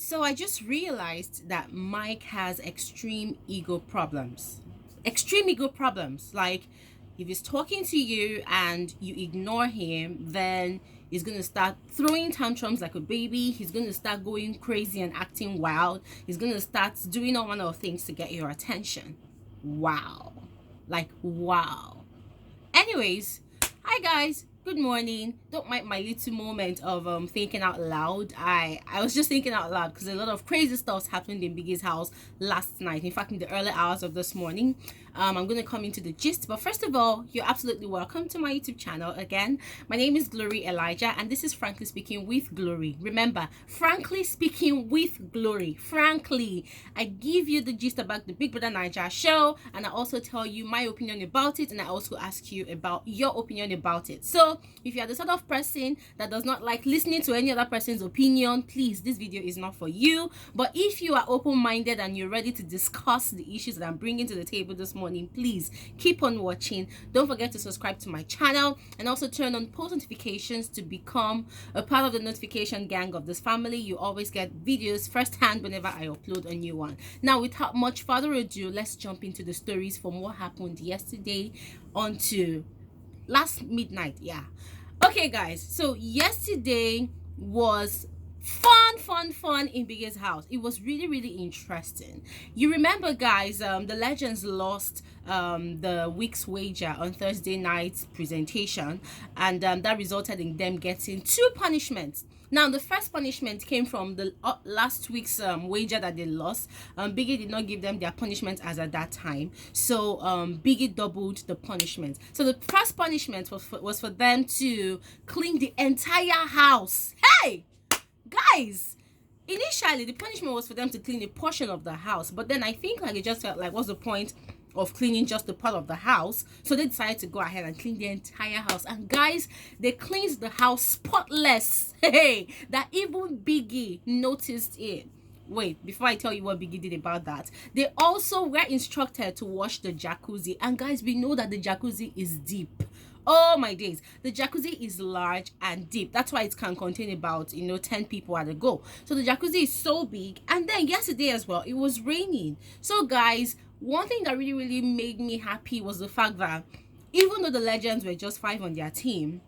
So I just realized that Mike has extreme ego problems. Extreme ego problems. Like, if he's talking to you and you ignore him, then he's going to start throwing tantrums like a baby. He's going to start going crazy and acting wild. He's going to start doing all manner of things to get your attention. Wow. Like, wow. Anyways, hi guys, good morning. Don't mind my little moment of thinking out loud. I was just thinking out loud because a lot of crazy stuff happened in Biggie's house last night. In fact, in the early hours of this morning. I'm gonna come into the gist, but first of all, you're absolutely welcome to my YouTube channel again. My name is Glory Elijah, and this is Frankly Speaking with Glory. Remember, Frankly Speaking with Glory. Frankly, I give you the gist about the BBNaija show, and I also tell you my opinion about it, and I also ask you about your opinion about it. So if you are the sort of person that does not like listening to any other person's opinion, please, this video is not for you. But if you are open-minded and you're ready to discuss the issues that I'm bringing to the table this morning, please keep on watching. Don't forget to subscribe to my channel and also turn on post notifications to become a part of the notification gang of this family. You always get videos firsthand whenever I upload a new one. Now, without much further ado, let's jump into the stories from what happened yesterday onto last midnight. Yeah, okay guys, so yesterday was fun in Biggie's house. It was really interesting. You remember, guys, the legends lost the week's wager on Thursday night's presentation, and that resulted in them getting 2 punishments. Now, the first punishment came from the last week's wager that they lost. Biggie did not give them their punishment as at that time, so Biggie doubled the punishment. So the first punishment was for them to clean the entire house. Hey guys, initially the punishment was for them to clean a portion of the house, but then I think like it just felt like, what's the point of cleaning just the part of the house? So they decided to go ahead and clean the entire house. And guys, they cleaned the house spotless. Hey, that even Biggie noticed it. Wait, before I tell you what Biggie did about that, they also were instructed to wash the jacuzzi. And guys, we know that the jacuzzi is deep. Oh my days, the jacuzzi is large and deep. That's why it can contain about 10 people at a go. So the jacuzzi is so big. And then yesterday as well, it was raining. So guys, one thing that really made me happy was the fact that even though the legends were just 5 on their team,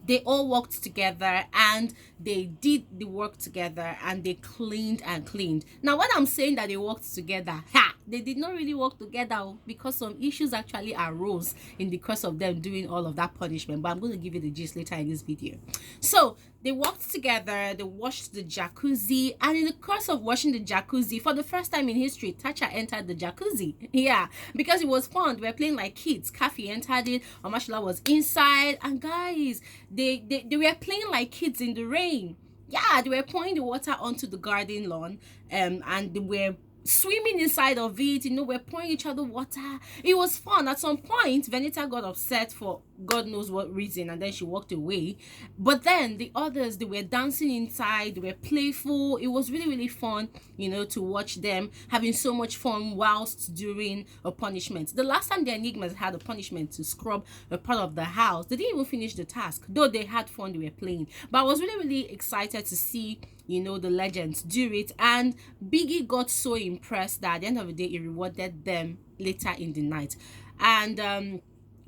they all worked together and they did the work together and they cleaned and cleaned. Now, when I'm saying that they worked together, they did not really work together because some issues actually arose in the course of them doing all of that punishment. But I'm going to give you the gist later in this video. So they worked together, they washed the jacuzzi, and in the course of washing the jacuzzi, for the first time in history, Tacha entered the jacuzzi. Yeah, because it was fun. We were playing like kids. Kathy entered it, OMASHOLA was inside, and guys, they were playing like kids in the rain. Yeah, they were pouring the water onto the garden lawn, and they were swimming inside of it. We're pouring each other water. It was fun. At some point, BBNaija got upset for God knows what reason, and then she walked away. But then the others, they were dancing inside, they were playful. It was really fun, to watch them having so much fun whilst doing a punishment. The last time the Enigmas had a punishment to scrub a part of the house, they didn't even finish the task, though they had fun, they were playing. But I was really excited to see the legends do it, and Biggie got so impressed that at the end of the day, he rewarded them later in the night. And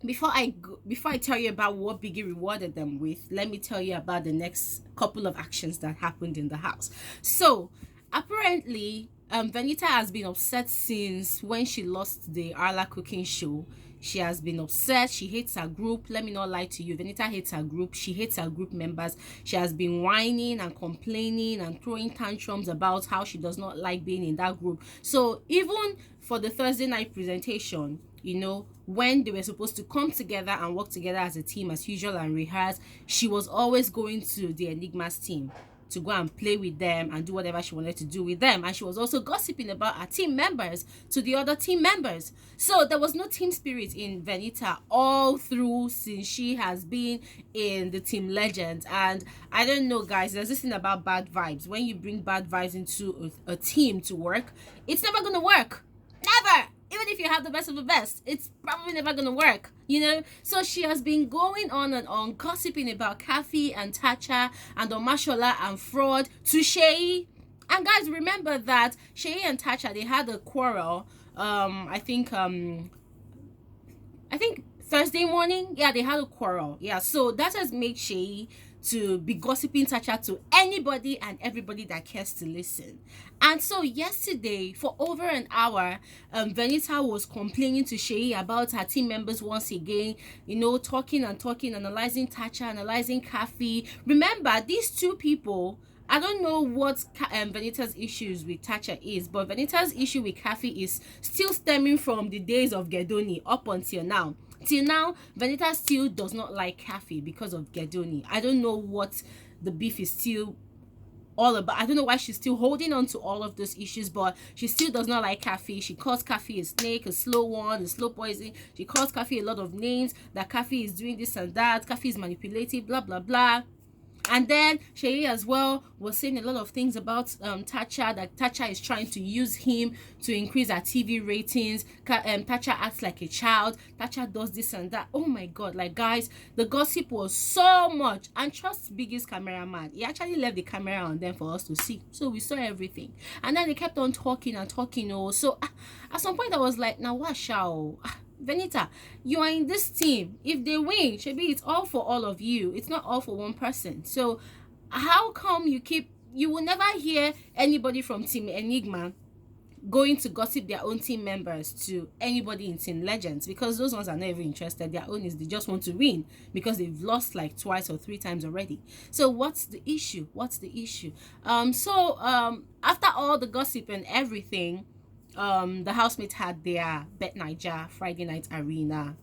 before I tell you about what Biggie rewarded them with, let me tell you about the next couple of actions that happened in the house. So apparently, BBNaija has been upset since when she lost the Arla cooking show. She has been upset. She hates her group. Let me not lie to you. BBNaija hates her group. She hates her group members. She has been whining and complaining and throwing tantrums about how she does not like being in that group. So even for the Thursday night presentation, when they were supposed to come together and work together as a team as usual and rehearse, she was always going to the Enigma's team to go and play with them and do whatever she wanted to do with them. And she was also gossiping about her team members to the other team members. So there was no team spirit in BBNaija all through since she has been in the team Legends. And I don't know, guys, there's this thing about bad vibes. When you bring bad vibes into a team to work, it's never gonna work. Never. Even if you have the best of the best, it's probably never gonna work, So she has been going on and on gossiping about Kathy and Tacha and OMASHOLA and Frodd to Shay. And guys, remember that Shay and Tacha, they had a quarrel. I think Thursday morning. Yeah, they had a quarrel. Yeah, so that has made Shay to be gossiping Tacha to anybody and everybody that cares to listen. And so yesterday, for over an hour, Venita was complaining to Shay about her team members once again, talking and talking, analyzing Tacha, analyzing Kathy. Remember, these two people, I don't know what Venita's issues with Tacha is, but Venita's issue with Kathy is still stemming from the days of Gedoni up until now. Till now, Venita still does not like Kathy because of Gedoni. I don't know what the beef is still all about. I don't know why she's still holding on to all of those issues, but she still does not like Kathy. She calls Kathy a snake, a slow one, a slow poison. She calls Kathy a lot of names, that Kathy is doing this and that, Kathy is manipulative, blah blah blah. And then Shay as well was saying a lot of things about Tacha, that Tacha is trying to use him to increase her TV ratings. Tacha acts like a child. Tacha does this and that. Oh my God, like guys, the gossip was so much. And trust Biggie's cameraman, he actually left the camera on them for us to see. So we saw everything. And then they kept on talking and talking. So at some point I was like, now what shall... Venita, you are in this team. If they win, Shebi, it's all for all of you. It's not all for one person. So how come you will never hear anybody from Team Enigma going to gossip their own team members to anybody in Team Legends, because those ones are not even interested. Their own is they just want to win because they've lost like 2 or 3 times already. So what's the issue? After all the gossip and everything, the housemates had their BBNaija Friday Night Arena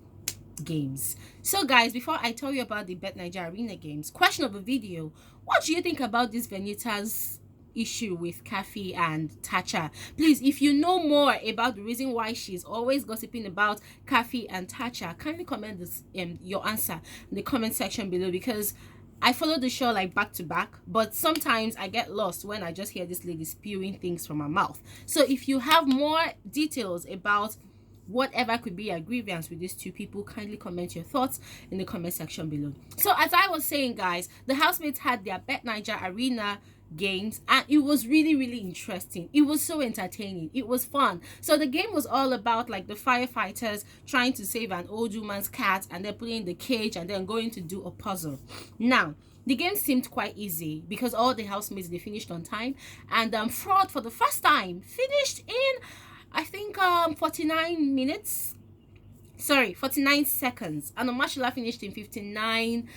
games. So guys, before I tell you about the BBNaija Arena games, question of a video, what do you think about this Venita's issue with Kathy and Tacha? Please, if you know more about the reason why she's always gossiping about Kathy and Tacha, kindly comment this your answer in the comment section below, because I follow the show like back to back, but sometimes I get lost when I just hear this lady spewing things from her mouth. So if you have more details about whatever could be a grievance with these two people, kindly comment your thoughts in the comment section below. So as I was saying, guys, the housemates had their BBNaija Arena games, and it was really interesting. It was so entertaining. It was fun. So the game was all about like the firefighters trying to save an old woman's cat, and then putting in the cage and then going to do a puzzle. Now the game seemed quite easy because all the housemates, they finished on time, and Frodd for the first time finished in, I think 49 seconds, and OMASHOLA finished in 59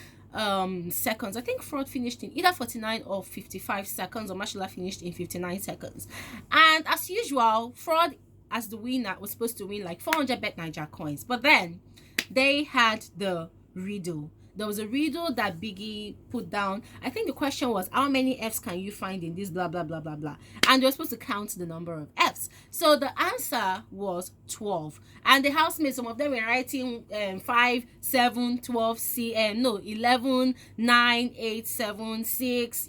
seconds. I think Frodd finished in either 49 or 55 seconds. OMASHOLA finished in 59 seconds. And as usual, Frodd, as the winner, was supposed to win like 400 BBNaija coins, but then they had the riddle. There was a riddle that Biggie put down. I think the question was, how many F's can you find in this blah blah blah blah blah, and they were supposed to count the number of F's. So the answer was 12, and the housemates, some of them were writing 5 7 12 11 9 8 7 6,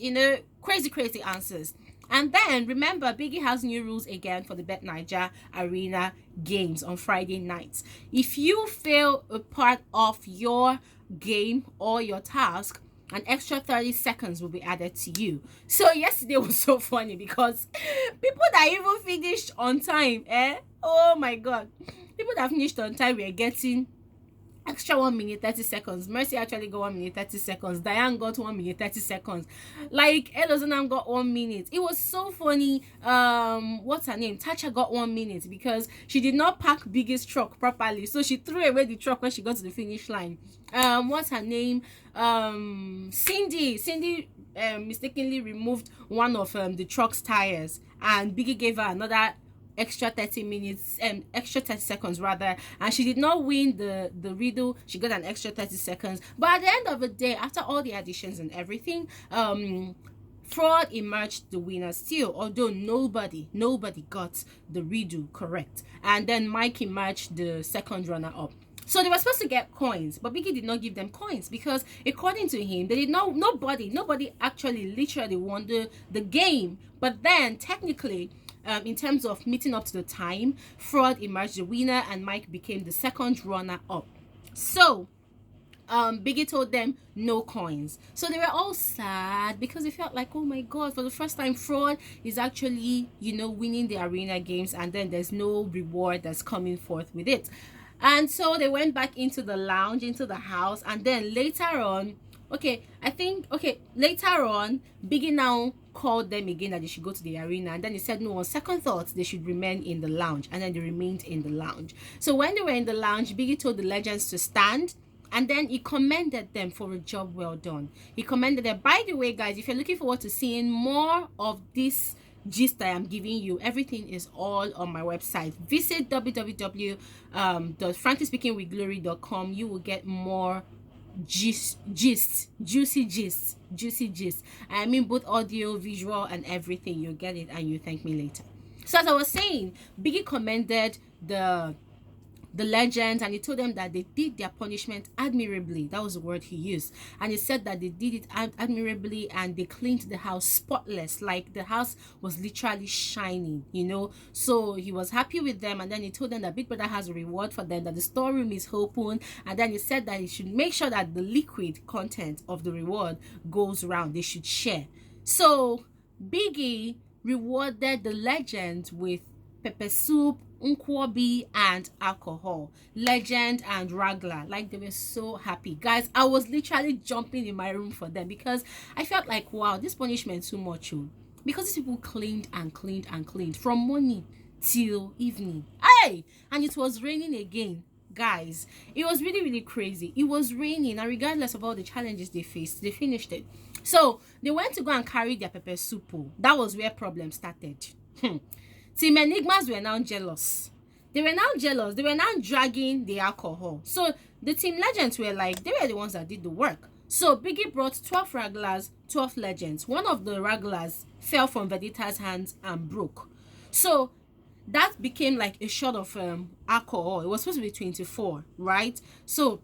crazy answers. And then remember, Biggie has new rules again for the BBNaija Arena games on Friday nights. If you fail a part of your game or your task, an extra 30 seconds will be added to you. So yesterday was so funny because people that even finished on time, oh my God, people that finished on time were getting extra 1 minute 30 seconds. Mercy actually got 1 minute 30 seconds. Diane got 1 minute 30 seconds. Like Elozanam got 1 minute. It was so funny. What's her name? Tacha got 1 minute because she did not pack Biggie's truck properly, so she threw away the truck when she got to the finish line. What's her name? Cindy mistakenly removed one of the truck's tires, and Biggie gave her another extra 30 minutes and extra 30 seconds rather, and she did not win the riddle. She got an extra 30 seconds, but at the end of the day, after all the additions and everything, Frodd emerged the winner still, although nobody got the riddle correct, and then Mike emerged the second runner-up. So they were supposed to get coins, but Biggie did not give them coins because, according to him, they did not. Nobody actually literally won the game. But then technically, in terms of meeting up to the time, Frodd emerged the winner and Mike became the second runner-up. So Biggie told them no coins. So they were all sad because they felt like, oh my god, for the first time, Frodd is actually, winning the arena games, and then there's no reward that's coming forth with it. And so they went back into the lounge, into the house, and then later on, later on, Biggie now called them again that they should go to the arena, and then he said no, on second thoughts they should remain in the lounge, and then they remained in the lounge. So when they were in the lounge, Biggie told the legends to stand, and then he commended them for a job well done. He commended them. By the way, guys, if you're looking forward to seeing more of this gist I am giving you, everything is all on my website. Visit www.franklyspeakingwithglory.com. You will get more juicy gist. I mean both audio, visual, and everything. You'll get it and you thank me later. So as I was saying, Biggie commended the legends, and he told them that they did their punishment admirably. That was the word he used. And he said that they did it admirably, and they cleaned the house spotless, like the house was literally shining, so he was happy with them. And then he told them that Big Brother has a reward for them, that the storeroom is open, and then he said that he should make sure that the liquid content of the reward goes around. They should share. So Biggie rewarded the legends with pepper soup, nkwobi, and alcohol. Legend and Ragla, like, they were so happy, guys. I was literally jumping in my room for them because I felt like, wow, this punishment too much, because these people cleaned and cleaned and cleaned from morning till evening. Hey, and it was raining again, guys. It was really, really crazy. It was raining, and regardless of all the challenges they faced, they finished it. So they went to go and carry their pepper soup. That was where problems started. Team Enigmas were now jealous. They were now dragging the alcohol. So the team legends were like, they were the ones that did the work. So Biggie brought 12 Raglars, 12 legends. One of the Raglars fell from Venita's hands and broke. So that became like a shot of alcohol. It was supposed to be 24, right? So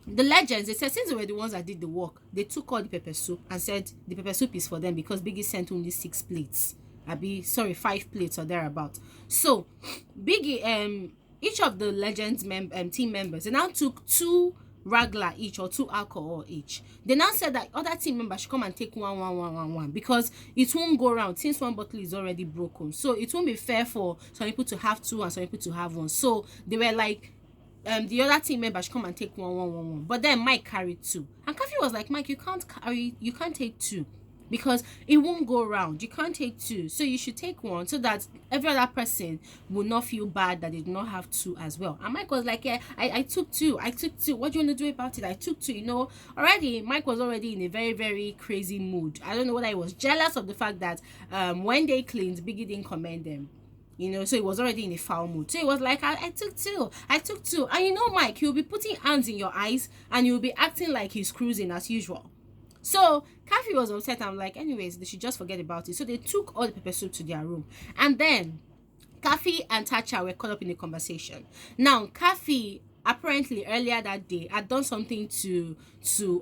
the legends, they said, since they were the ones that did the work, they took all the pepper soup and said the pepper soup is for them because Biggie sent only 6 plates. 5 plates or thereabout. So Biggie, each of the legends team members, they now took 2 Ragla each, or 2 alcohol each. They now said that other team members should come and take one because it won't go around since one bottle is already broken. So it won't be fair for some people to have 2 and some people to have 1. So they were like, the other team members should come and take one. But then Mike carried 2, and Kathy was like, Mike, you can't take 2. Because it won't go around. You can't take 2, so you should take 1, so that every other person will not feel bad that they do not have 2 as well. And Mike was like, yeah, I took 2. What do you want to do about it? I took 2. Already Mike was already in a very, very crazy mood. I don't know whether he was jealous of the fact that when they cleaned, Biggie didn't commend them, so he was already in a foul mood. So he was like, I took 2. And Mike, he'll be putting hands in your eyes and he'll be acting like he's cruising as usual. So Kathy was upset. I'm like, anyways, they should just forget about it. So they took all the pepper soup to their room, and then Kathy and Tacha were caught up in the conversation. Now Kathy apparently earlier that day had done something to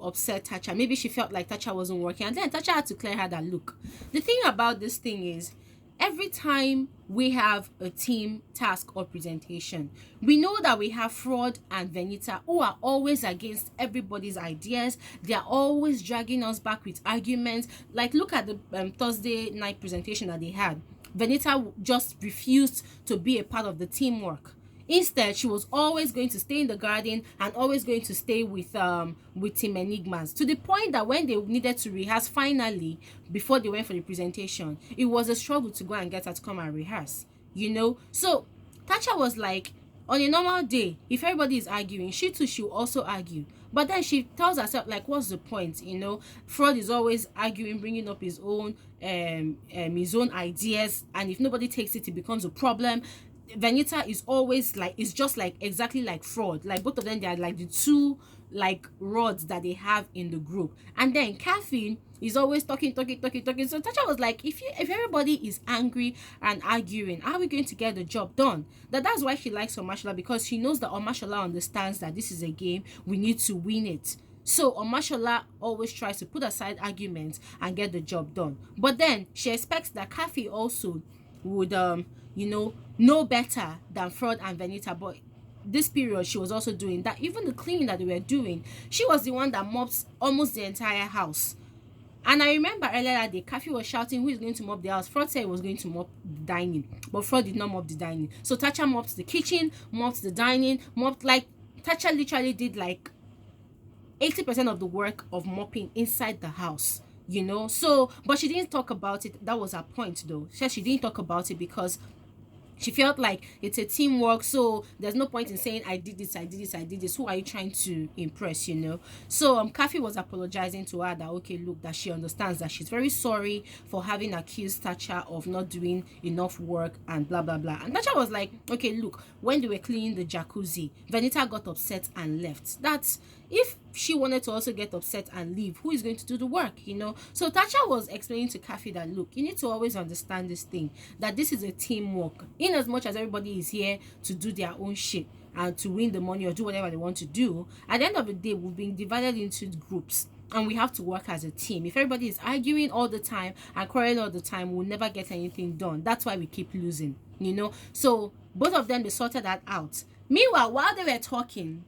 upset Tacha. Maybe she felt like Tacha wasn't working, and then Tacha had to clear her that, look, the thing about this thing is, every time we have a team task or presentation, we know that we have Frodd and Venita who are always against everybody's ideas. They are always dragging us back with arguments. Like, look at the Thursday night presentation that they had. Venita just refused to be a part of the teamwork. Instead, she was always going to stay in the garden and always going to stay with Team Enigmas, to the point that when they needed to rehearse finally before they went for the presentation, it was a struggle to go and get her to come and rehearse, So Tacha was like, on a normal day, if everybody is arguing, she too, she'll also argue. But then she tells herself, like, what's the point? Frodd is always arguing, bringing up his own ideas, and if nobody takes it, it becomes a problem. Venita is always like, it's just like exactly like Frodd. Like, both of them, they are like the 2 like rods that they have in the group. And then Kathy is always talking. So Tacha was like, if everybody is angry and arguing, how are we going to get the job done? That's why she likes OMASHOLA, because she knows that OMASHOLA understands that this is a game, we need to win it. So OMASHOLA always tries to put aside arguments and get the job done. But then she expects that Kathy also would know better than Frodd and Venita. But this period she was also doing that. Even the cleaning that they were doing, she was the one that mops almost the entire house. And I remember earlier that day, Kathy was shouting, who is going to mop the house? Frodd said he was going to mop the dining, but Frodd did not mop the dining. So Tacha mopped the kitchen, mopped the dining, mopped, like, Tacha literally did like 80% of the work of mopping inside the house, you know. So, but she didn't talk about it. That was her point, though. She didn't talk about it because she felt like it's a teamwork, so there's no point in saying I did this, I did this, I did this. Who are you trying to impress, you know? So Kathy was apologizing to her that, okay, look, that she understands that she's very sorry for having accused Tacha of not doing enough work and blah blah blah. And Tacha was like, okay, look, when they were cleaning the jacuzzi, Venita got upset and left. That's, if she wanted to also get upset and leave, who is going to do the work, you know? So Tacha was explaining to Kathy that, look, you need to always understand this thing, that this is a teamwork. In as much as everybody is here to do their own shit and to win the money or do whatever they want to do, at the end of the day, we've been divided into groups and we have to work as a team. If everybody is arguing all the time and quarreling all the time, we'll never get anything done. That's why we keep losing, you know? So both of them, they sorted that out. Meanwhile, while they were talking,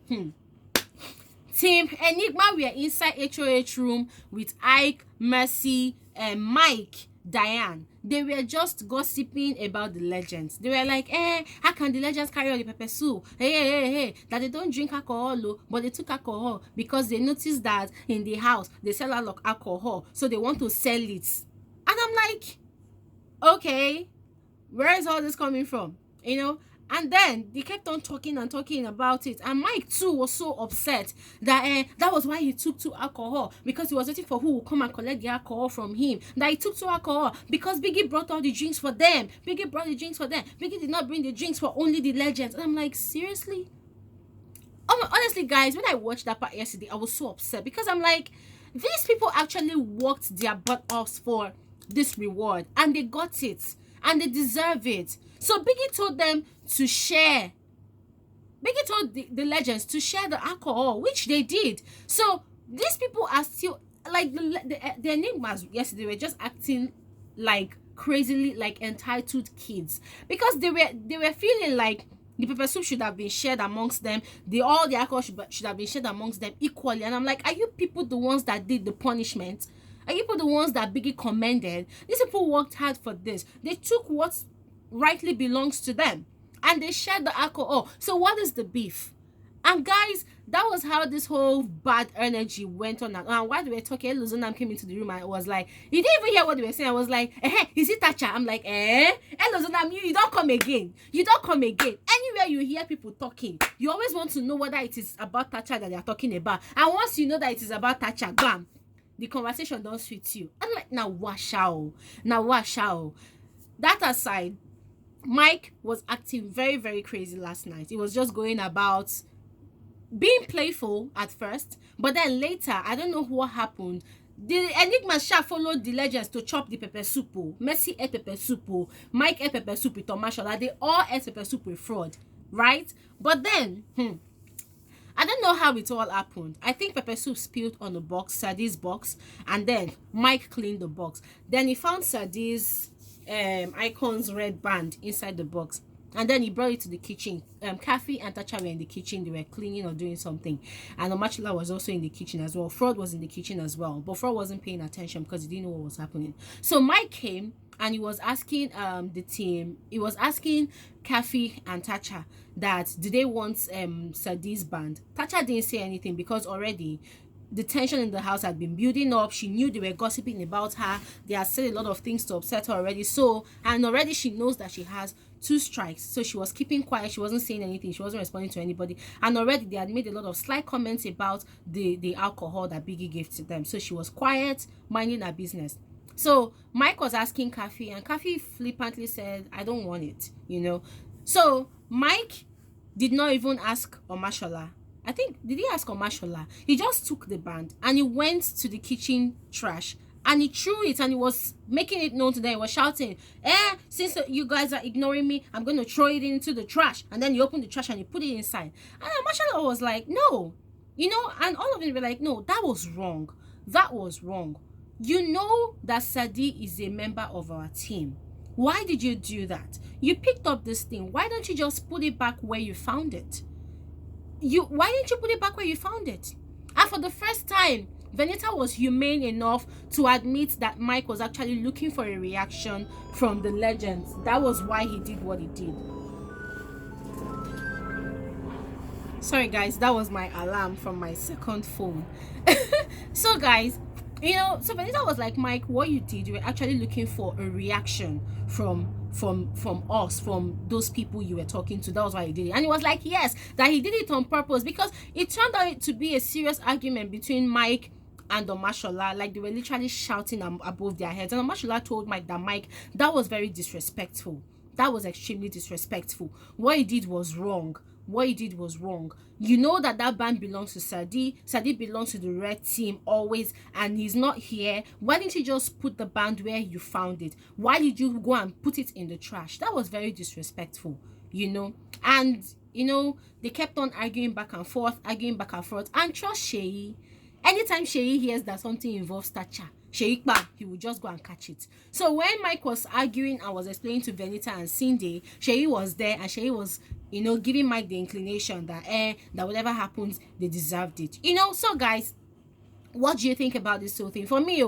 Team Enigma were inside HOH room with Ike, Mercy, Mike, Diane. They were just gossiping about the legends. They were like, how can the legends carry on the pepper soup? Hey, that they don't drink alcohol, but they took alcohol because they noticed that in the house they sell a lot of alcohol, so they want to sell it. And I'm like, okay, where is all this coming from? You know? And then they kept on talking and talking about it. And Mike too was so upset that that was why he took 2 alcohol, because he was waiting for who would come and collect the alcohol from him. That he took 2 alcohol because Biggie brought all the drinks for them. Biggie brought the drinks for them. Biggie did not bring the drinks for only the legends. And I'm like, seriously? Honestly, guys, when I watched that part yesterday, I was so upset because I'm like, these people actually worked their butt off for this reward and they got it and they deserve it. So Biggie told them to share. Biggie told the legends to share the alcohol, which they did. So these people are still like the enigmas yesterday were just acting like crazily like entitled kids, because they were feeling like the pepper soup should have been shared amongst them. All the alcohol should have been shared amongst them equally. And I'm like, are you people the ones that did the punishment? Are you people the ones that Biggie commended? These people worked hard for this. They took what rightly belongs to them and they shared the alcohol. So what is the beef? And guys, that was how this whole bad energy went on. And while they were talking, Luzonam came into the room and was like, you didn't even hear what they were saying. I was like, is it Tacha? I'm like, Luzonam, you don't come again. You don't come again. Anywhere you hear people talking, you always want to know whether it is about Tacha that they are talking about. And once you know that it is about Tacha, bam, the conversation don't suit you. I'm like, now wash out. That aside, Mike was acting very, very crazy last night. He was just going about being playful at first, but then later, I don't know what happened. The Enigma Sha followed the legends to chop the pepper soup. Mercy ate pepper soup. Mike ate pepper soup with OMASHOLA. They all ate pepper soup with Frodd, right? But then, I don't know how it all happened. I think pepper soup spilled on the box, Sadi's box, and then Mike cleaned the box. Then he found Sadi's Icon's red band inside the box, and then he brought it to the kitchen. Kathy and Tacha were in the kitchen. They were cleaning or doing something, and OMASHOLA was also in the kitchen as well. Frodd was in the kitchen as well, but Frodd wasn't paying attention because he didn't know what was happening. So Mike came and he was asking the team, he was asking Kathy and Tacha that did they want Sadi's band. Tacha didn't say anything because already the tension in the house had been building up. She knew they were gossiping about her. They had said a lot of things to upset her already. So, and already she knows that she has 2 strikes. So she was keeping quiet. She wasn't saying anything. She wasn't responding to anybody. And already they had made a lot of slight comments about the alcohol that Biggie gave to them. So she was quiet, minding her business. So Mike was asking Kathy, and Kathy flippantly said, I don't want it, you know. So Mike did not even ask OMASHOLA. I think, did he ask OMASHOLA? He just took the band and he went to the kitchen trash and he threw it, and he was making it known to them. He was shouting, since you guys are ignoring me, I'm going to throw it into the trash. And then he opened the trash and he put it inside. And OMASHOLA was like, no, you know, and all of them were like, no, that was wrong. That was wrong. You know that Sadi is a member of our team. Why did you do that? You picked up this thing. Why don't you just put it back where you found it? why didn't you put it back where you found it? And for the first time, Venita was humane enough to admit that Mike was actually looking for a reaction from the legends. That was why he did what he did. Sorry guys, that was my alarm from my second phone. So guys, so Venita was like, Mike, what you did, you were actually looking for a reaction from us, from those people you were talking to. That was why he did it. And he was like, yes, that he did it on purpose, because it turned out to be a serious argument between Mike and OMASHOLA. Like, they were literally shouting above their heads, and OMASHOLA told Mike that, Mike, that was very disrespectful. That was extremely disrespectful. What he did was wrong. What he did was wrong. You know that band belongs to Sadi. Sadi belongs to the red team always, and he's not here. Why didn't you just put the band where you found it? Why did you go and put it in the trash? That was very disrespectful, And they kept on arguing back and forth, and trust Sheyi. Anytime Sheyi hears that something involves Tacha, he will just go and catch it. So when Mike was arguing and was explaining to Venita and Cindy, Sheyi was there, and Sheyi was, giving Mike the inclination that that whatever happens, they deserved it. So guys, what do you think about this whole thing? For me,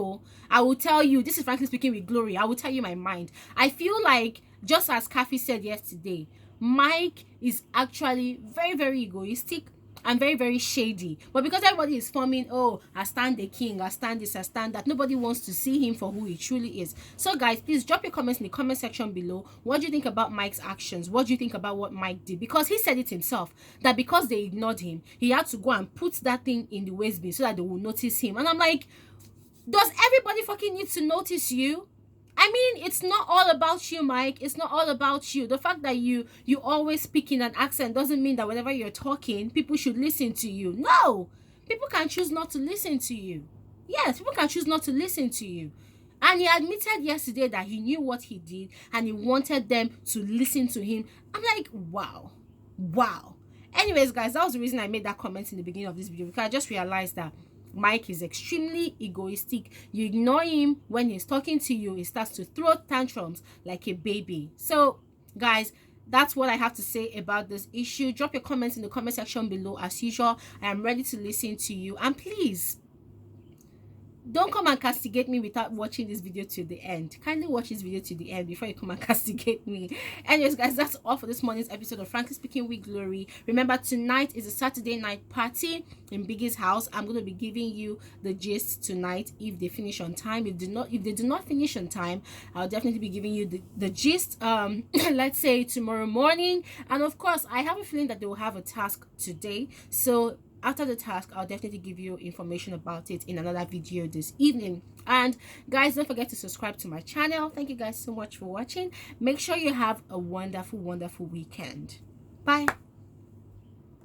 I will tell you, this is frankly speaking with Glory, I will tell you my mind. I feel like, just as Kathy said yesterday, Mike is actually very, very egoistic and very, very shady. But because everybody is forming, I stand the king, I stand this, I stand that, nobody wants to see him for who he truly is. So guys, please drop your comments in the comment section below. What do you think about Mike's actions? What do you think about what Mike did? Because he said it himself, that because they ignored him, he had to go and put that thing in the waste bin so that they will notice him. And I'm like, does everybody fucking need to notice you? I mean, it's not all about you, Mike. It's not all about you. The fact that you always speak in an accent doesn't mean that whenever you're talking, people should listen to you. No! People can choose not to listen to you. Yes, people can choose not to listen to you. And he admitted yesterday that he knew what he did and he wanted them to listen to him. I'm like, wow. Wow. Anyways, guys, that was the reason I made that comment in the beginning of this video, because I just realized that Mike is extremely egoistic. You ignore him when he's talking to you, he starts to throw tantrums like a baby. So guys, that's what I have to say about this issue. Drop your comments in the comment section below. As usual, I am ready to listen to you, and please don't come and castigate me without watching this video to the end. Kindly watch this video to the end before you come and castigate me. Anyways, guys, that's all for this morning's episode of Frankly Speaking with Glory. Remember, tonight is a Saturday night party in Biggie's house. I'm going to be giving you the gist tonight if they finish on time. If they do not finish on time, I'll definitely be giving you the gist let's say tomorrow morning. And of course, I have a feeling that they will have a task today. So after the task, I'll definitely give you information about it in another video this evening. And guys, don't forget to subscribe to my channel. Thank you guys so much for watching. Make sure you have a wonderful, wonderful weekend. Bye.